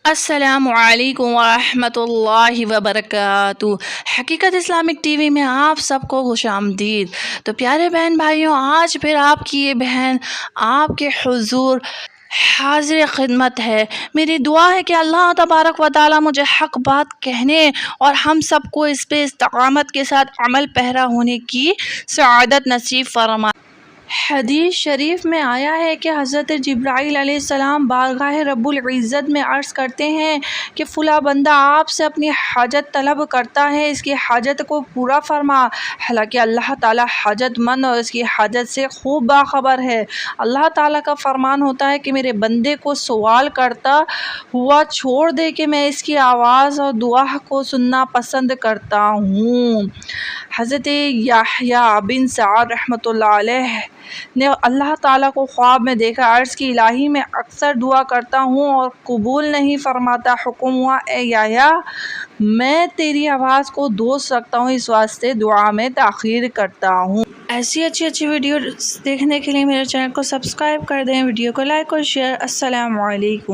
السلام علیکم ورحمۃ اللہ وبرکاتہ۔ حقیقت اسلامک ٹی وی میں آپ سب کو خوش آمدید۔ تو پیارے بہن بھائیوں، آج پھر آپ کی یہ بہن آپ کے حضور حاضر خدمت ہے۔ میری دعا ہے کہ اللہ تبارک و تعالیٰ مجھے حق بات کہنے اور ہم سب کو اس پہ استقامت کے ساتھ عمل پیرا ہونے کی سعادت نصیب فرمائے۔ حدیث شریف میں آیا ہے کہ حضرت جبرائیل علیہ السلام بارگاہ رب العزت میں عرض کرتے ہیں کہ فلاں بندہ آپ سے اپنی حاجت طلب کرتا ہے، اس کی حاجت کو پورا فرما۔ حالانکہ اللہ تعالیٰ حاجت مند اور اس کی حاجت سے خوب باخبر ہے۔ اللہ تعالیٰ کا فرمان ہوتا ہے کہ میرے بندے کو سوال کرتا ہوا چھوڑ دے کہ میں اس کی آواز اور دعا کو سننا پسند کرتا ہوں۔ حضرت یحییٰ بن سعد رحمۃ اللہ علیہ نے اللہ تعالیٰ کو خواب میں دیکھا، عرض کی الہی میں اکثر دعا کرتا ہوں اور قبول نہیں فرماتا۔ حکم ہوا اے یحییٰ میں تیری آواز کو دوست رکھتا ہوں، اس واسطے دعا میں تاخیر کرتا ہوں۔ ایسی اچھی ویڈیو دیکھنے کے لیے میرے چینل کو سبسکرائب کر دیں، ویڈیو کو لائک اور شیئر۔ السلام علیکم۔